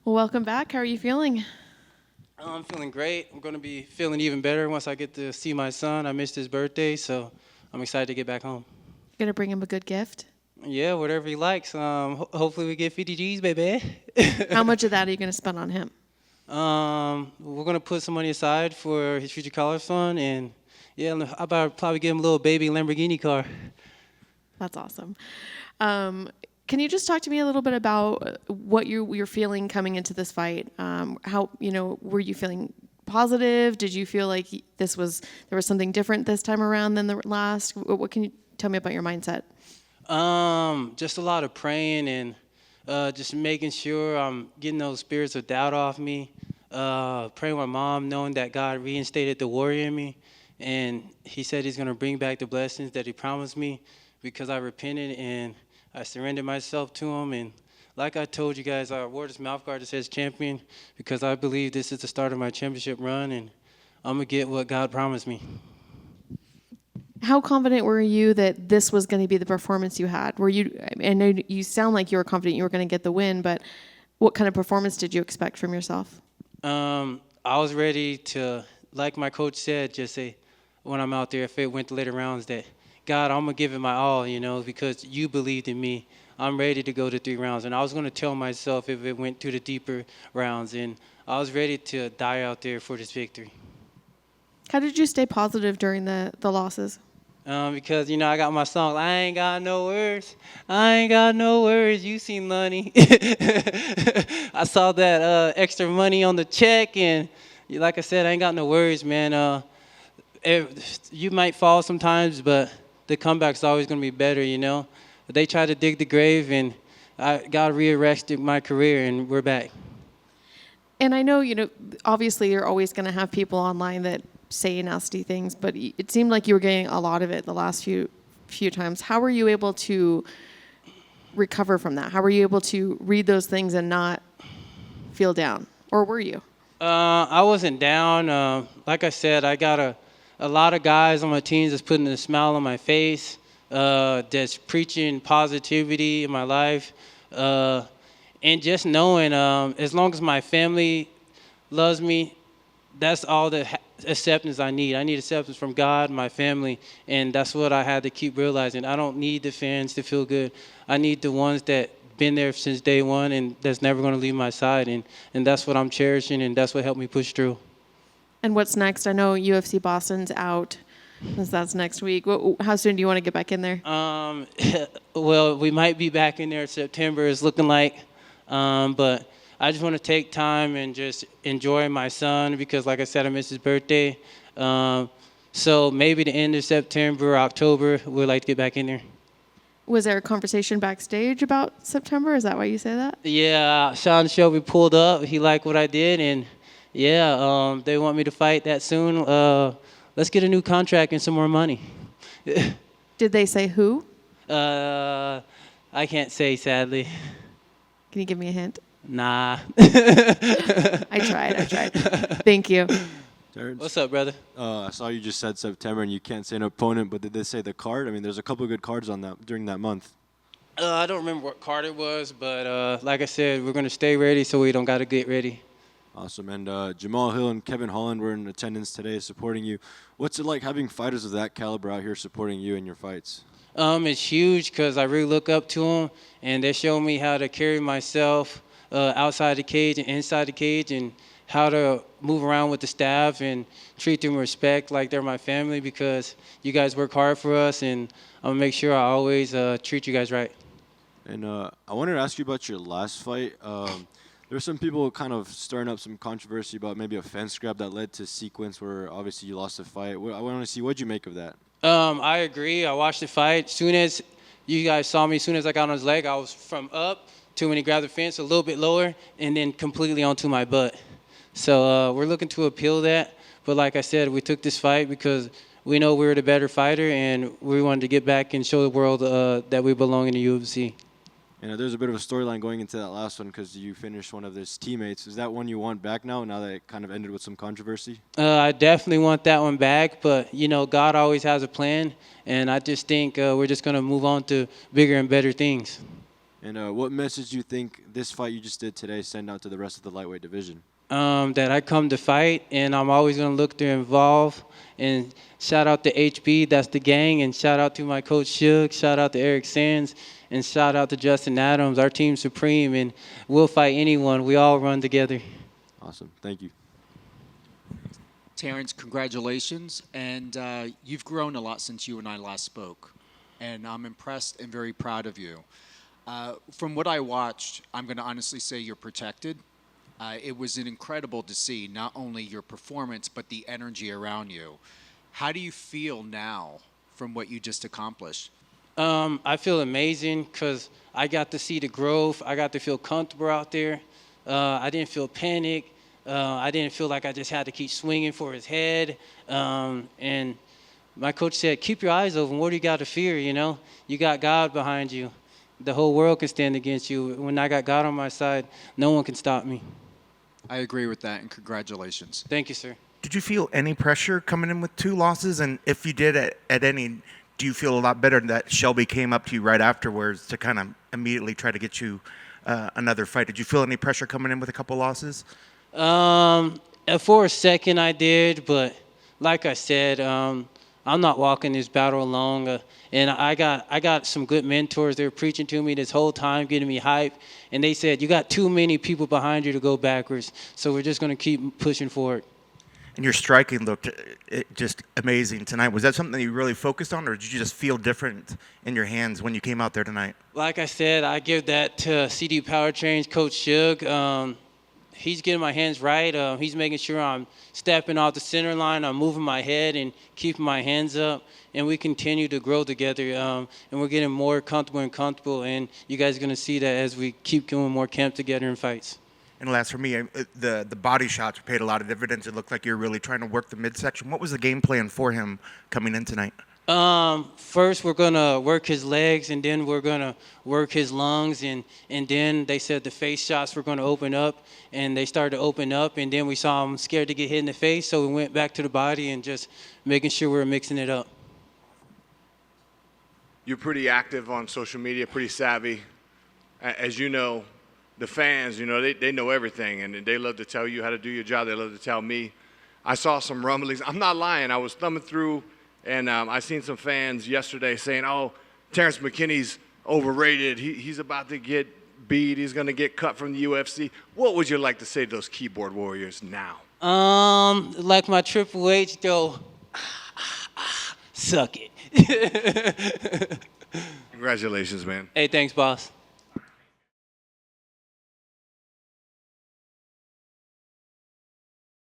Well, welcome back. How are you feeling? I'm feeling great. I'm going to be feeling even better once I get to see my son. I missed his birthday, so I'm excited to get back home. You're gonna bring him a good gift. Yeah, whatever he likes. Hopefully we get 50 G's, baby. How much of that are you gonna spend on him? We're going to put some money aside for his future college fund, and yeah, I about probably give him a little baby Lamborghini car. That's awesome. Can you just talk to me a little bit about what you're feeling coming into this fight? How were you feeling positive? Did you feel like there was something different this time around than the last? What can you tell me about your mindset? Just a lot of praying and just making sure I'm getting those spirits of doubt off me. Praying with my mom, knowing that God reinstated the warrior in me, and He said He's gonna bring back the blessings that He promised me because I repented and I surrendered myself to Him. And like I told you guys, I wore this mouth guard that says champion because I believe this is the start of my championship run, and I'm gonna get what God promised me. How confident were you that this was going to be the performance you had? I know you sound like you were confident you were going to get the win, but what kind of performance did you expect from yourself? I was ready to, like my coach said, just say when I'm out there, if it went to later rounds, that God, I'm gonna give it my all, because you believed in me. I'm ready to go to 3 rounds, and I was gonna tell myself if it went to the deeper rounds, and I was ready to die out there for this victory. How did you stay positive during the losses? Because I got my song. I ain't got no words. I ain't got no words. You seen money. I saw that extra money on the check, and like I said, I ain't got no words, man. You might fall sometimes, but the comeback's always gonna be better. They tried to dig the grave, and God rearrested my career, and we're back. And I know, obviously you're always going to have people online that say nasty things, but it seemed like you were getting a lot of it the last few times. How were you able to recover from that? How were you able to read those things and not feel down? Or were you? I wasn't down. Like I said, I got a lot of guys on my team that's putting a smile on my face, that's preaching positivity in my life. And just knowing as long as my family loves me, that's all the acceptance I need. I need acceptance from God, my family, and that's what I had to keep realizing. I don't need the fans to feel good. I need the ones that been there since day one and that's never going to leave my side, and that's what I'm cherishing, and that's what helped me push through. And what's next? I know UFC Boston's out, since that's next week. How soon do you want to get back in there? Well, we might be back in there in September, it's looking like. But I just want to take time and just enjoy my son because, like I said, I missed his birthday. So maybe the end of September or October, we'd like to get back in there. Was there a conversation backstage about September? Is that why you say that? Yeah, Sean Shelby pulled up. He liked what I did, and yeah, they want me to fight that soon. Let's get a new contract and some more money. Did they say who? I can't say, sadly. Can you give me a hint? Nah. I tried. Thank you. Terrance, What's up, brother? I saw you just said September and you can't say an opponent, but did they say the card? I mean, there's a couple of good cards on that during that month. I don't remember what card it was, but like I said, we're going to stay ready so we don't got to get ready. Awesome. And Jamal Hill and Kevin Holland were in attendance today supporting you. What's it like having fighters of that caliber out here supporting you in your fights? It's huge because I really look up to them, and they show me how to carry myself outside the cage and inside the cage, and how to move around with the staff and treat them with respect like they're my family because you guys work hard for us, and I'm going to make sure I always treat you guys right. And I wanted to ask you about your last fight. There were some people kind of stirring up some controversy about maybe a fence grab that led to a sequence where obviously you lost the fight. I want to see, what'd you make of that? I agree. I watched the fight. Soon as you guys saw me, soon as I got on his leg, I was from up to when he grabbed the fence a little bit lower and then completely onto my butt. So we're looking to appeal that. But like I said, we took this fight because we know we were the better fighter, and we wanted to get back and show the world that we belong in the UFC. And there's a bit of a storyline going into that last one because you finished one of his teammates. Is that one you want back now that it kind of ended with some controversy? I definitely want that one back, but, God always has a plan, and I just think we're just going to move on to bigger and better things. And what message do you think this fight you just did today send out to the rest of the lightweight division? That I come to fight, and I'm always going to look to involve. And shout out to HB, that's the gang, and shout out to my coach Suge, shout out to Eric Sands, and shout out to Justin Adams, our team supreme, and we'll fight anyone. We all run together. Awesome. Thank you. Terrance, congratulations. And you've grown a lot since you and I last spoke. And I'm impressed and very proud of you. From what I watched, I'm going to honestly say you're protected. It was incredible to see not only your performance, but the energy around you. How do you feel now from what you just accomplished? I feel amazing because I got to see the growth. I got to feel comfortable out there. I didn't feel panic. I didn't feel like I just had to keep swinging for his head. And my coach said, keep your eyes open. What do you got to fear, you know? You got God behind you. The whole world can stand against you. When I got God on my side, no one can stop me. I agree with that, and congratulations. Thank you, sir. Did you feel any pressure coming in with 2 losses? And if you did at any, do you feel a lot better that Shelby came up to you right afterwards to kind of immediately try to get you another fight? Did you feel any pressure coming in with a couple losses? For a second I did, but like I said, I'm not walking this battle alone. And I got some good mentors. They were preaching to me this whole time, getting me hype. And they said, you got too many people behind you to go backwards. So we're just going to keep pushing forward. And your striking looked just amazing tonight. Was that something that you really focused on, or did you just feel different in your hands when you came out there tonight? Like I said, I give that to CD Powertrain's Coach Suge. He's getting my hands right. He's making sure I'm stepping off the center line. I'm moving my head and keeping my hands up. And we continue to grow together. And we're getting more comfortable. And you guys are going to see that as we keep doing more camp together and fights. And last for me, the body shots paid a lot of dividends. It looked like you were really trying to work the midsection. What was the game plan for him coming in tonight? First, we're going to work his legs, and then we're going to work his lungs. And then they said the face shots were going to open up, and they started to open up. And then we saw him scared to get hit in the face, so we went back to the body and just making sure we were mixing it up. You're pretty active on social media, pretty savvy. As you know, the fans, you know, they know everything, and they love to tell you how to do your job. They love to tell me. I saw some rumblings. I'm not lying. I was thumbing through, and I seen some fans yesterday saying, oh, Terrance McKinney's overrated. He's about to get beat. He's going to get cut from the UFC. What would you like to say to those keyboard warriors now? Like my Triple H, go, suck it. Congratulations, man. Hey, thanks, boss.